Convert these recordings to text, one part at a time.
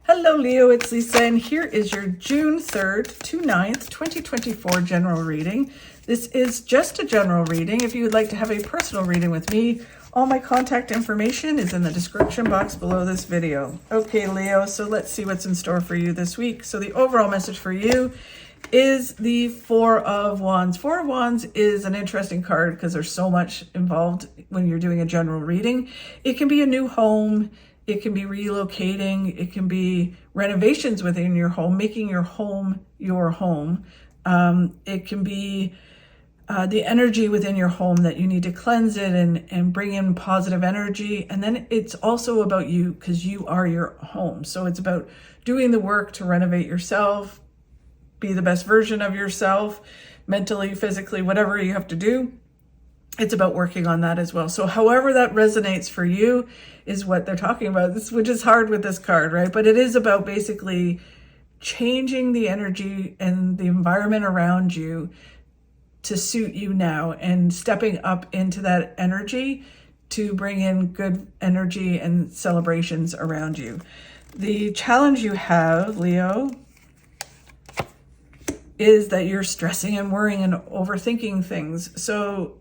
Hello Leo, it's Lisa, and here is your June 3rd to 9th, 2024 general reading. This is just a general reading. If you would like to have a personal reading with me, all my contact information is in the description box below this video. Okay, Leo, so let's see what's in store for you this week. So the overall message for you is the Four of Wands. Four of Wands is an interesting card because there's so much involved when you're doing a general reading. It can be a new home. It can be relocating. It can be renovations within your home, making your home your home. It can be the energy within your home that you need to cleanse it and bring in positive energy. And then it's also about you because you are your home. So it's about doing the work to renovate yourself, be the best version of yourself, mentally, physically, whatever you have to do. It's about working on that as well. So however that resonates for you is what they're talking about, which is hard with this card, right? But it is about basically changing the energy and the environment around you to suit you now and stepping up into that energy to bring in good energy and celebrations around you. The challenge you have, Leo, is that you're stressing and worrying and overthinking things. So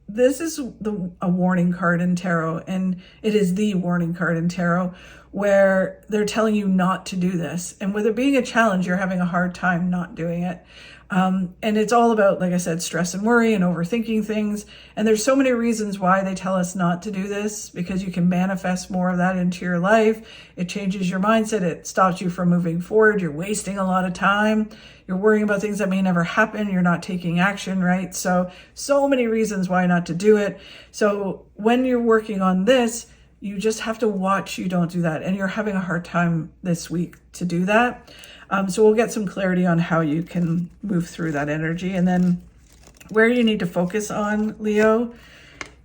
this is a warning card in tarot, and it is the warning card in tarot where they're telling you not to do this. And with it being a challenge, you're having a hard time not doing it. And it's all about, like I said, stress and worry and overthinking things. And there's so many reasons why they tell us not to do this, because you can manifest more of that into your life. It changes your mindset. It stops you from moving forward. You're wasting a lot of time. You're worrying about things that may never happen. You're not taking action, right? So many reasons why not to do it. So when you're working on this, you just have to watch you don't do that. And you're having a hard time this week to do that. So we'll get some clarity on how you can move through that energy. And then where you need to focus on, Leo,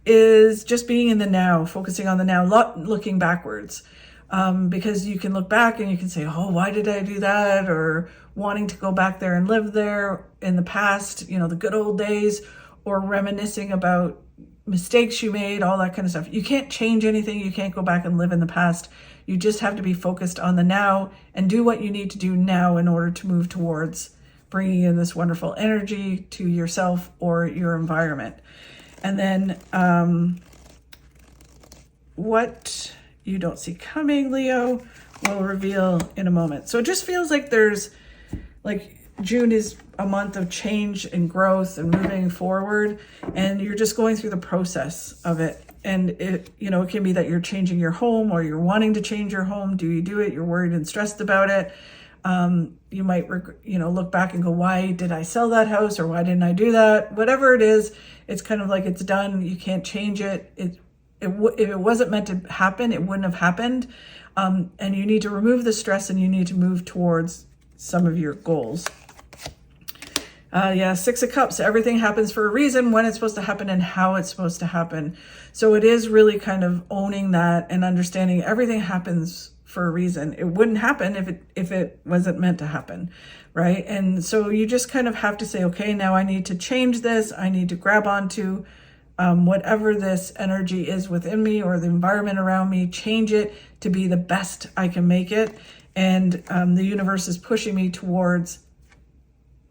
is just being in the now, focusing on the now, not looking backwards. Because you can look back and you can say, oh, why did I do that? Or wanting to go back there and live there in the past, the good old days, or reminiscing about mistakes you made, all that kind of stuff. You can't change anything. You can't go back and live in the past. You just have to be focused on the now and do what you need to do now in order to move towards bringing in this wonderful energy to yourself or your environment. And then what you don't see coming, Leo, will reveal in a moment. So it just feels like June is a month of change and growth and moving forward, and you're just going through the process of it. And it can be that you're changing your home or you're wanting to change your home. Do you do it? You're worried and stressed about it. You might, look back and go, why did I sell that house? Or why didn't I do that? Whatever it is, it's kind of like it's done. You can't change it. If it wasn't meant to happen, it wouldn't have happened. And you need to remove the stress and you need to move towards some of your goals. Six of Cups. Everything happens for a reason, when it's supposed to happen and how it's supposed to happen. So it is really kind of owning that and understanding everything happens for a reason. It wouldn't happen if it wasn't meant to happen, right? And so you just kind of have to say, okay, now I need to change this. I need to grab onto whatever this energy is within me or the environment around me, change it to be the best I can make it. And the universe is pushing me towards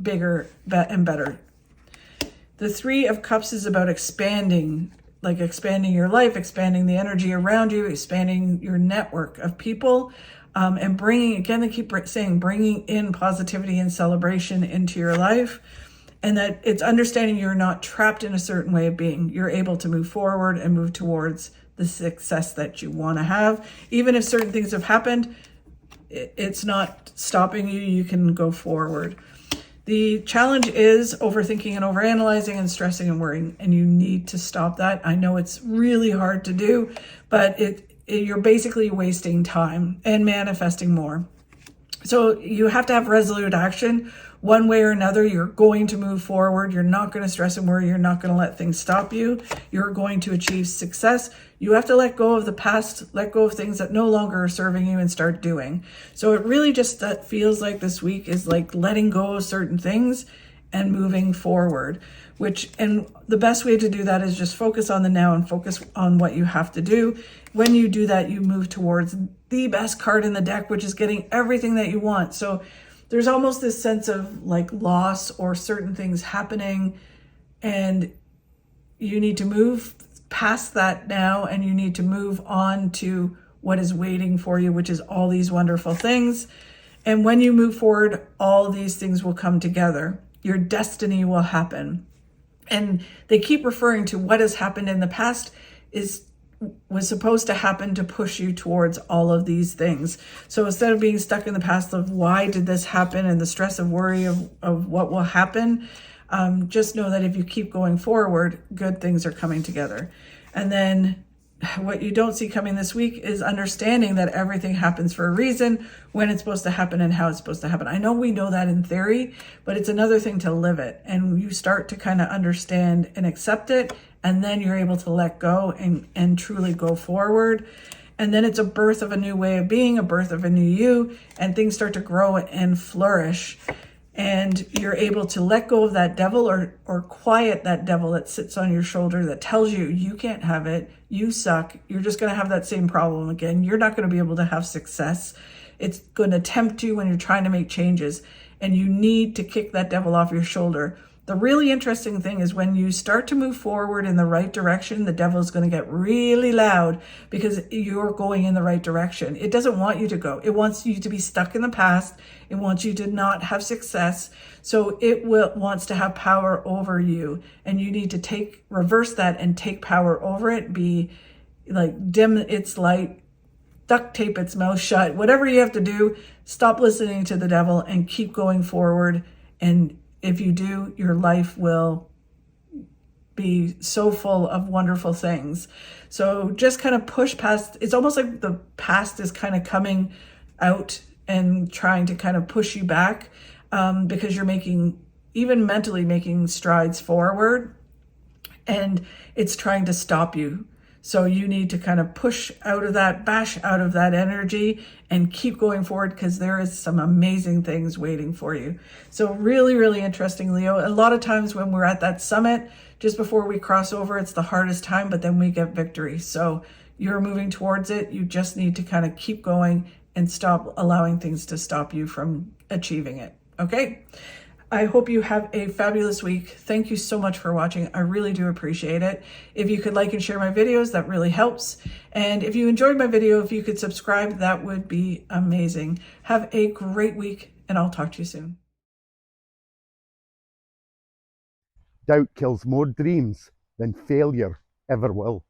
bigger and better. The Three of Cups is about expanding your life, expanding the energy around you, expanding your network of people, and bringing, again, they keep saying, bringing in positivity and celebration into your life. And that it's understanding you're not trapped in a certain way of being. You're able to move forward and move towards the success that you want to have. Even if certain things have happened, it's not stopping you. You can go forward. The challenge is overthinking and overanalyzing and stressing and worrying, and you need to stop that. I know it's really hard to do, but you're basically wasting time and manifesting more. So you have to have resolute action. One way or another, you're going to move forward. You're not going to stress and worry. You're not going to let things stop you. You're going to achieve success. You have to let go of the past, let go of things that no longer are serving you, and start doing. So it really just feels like this week is like letting go of certain things and moving forward, and the best way to do that is just focus on the now and focus on what you have to do. When you do that, you move towards the best card in the deck, which is getting everything that you want. So there's almost this sense of like loss or certain things happening, and you need to move past that now, and you need to move on to what is waiting for you, which is all these wonderful things. And when you move forward, all these things will come together. Your destiny will happen. And they keep referring to what has happened in the past was supposed to happen to push you towards all of these things. So instead of being stuck in the past of why did this happen and the stress of worry of what will happen, just know that if you keep going forward, good things are coming together. And then what you don't see coming this week is understanding that everything happens for a reason, when it's supposed to happen and how it's supposed to happen. I know we know that in theory, but it's another thing to live it. And you start to kind of understand and accept it, and then you're able to let go and truly go forward. And then it's a birth of a new way of being, a birth of a new you, and things start to grow and flourish. And you're able to let go of that devil or quiet that devil that sits on your shoulder that tells you you can't have it, you suck, you're just going to have that same problem again, you're not going to be able to have success. It's going to tempt you when you're trying to make changes, and you need to kick that devil off your shoulder. The really interesting thing is when you start to move forward in the right direction, the devil is going to get really loud because you're going in the right direction. It doesn't want you to go. It wants you to be stuck in the past. It wants you to not have success. So it wants to have power over you, and you need to reverse that and take power over it. Be like, dim its light, duct tape its mouth shut, whatever you have to do. Stop listening to the devil and keep going forward. And if you do, your life will be so full of wonderful things. So just kind of push past. It's almost like the past is kind of coming out and trying to kind of push you back, because you're even mentally making strides forward, and it's trying to stop you. So you need to kind of bash out of that energy and keep going forward, because there is some amazing things waiting for you. So really, really interesting, Leo. A lot of times when we're at that summit, just before we cross over, it's the hardest time, but then we get victory. So you're moving towards it. You just need to kind of keep going and stop allowing things to stop you from achieving it. Okay? I hope you have a fabulous week. Thank you so much for watching. I really do appreciate it. If you could like and share my videos, that really helps. And if you enjoyed my video, if you could subscribe, that would be amazing. Have a great week, and I'll talk to you soon. Doubt kills more dreams than failure ever will.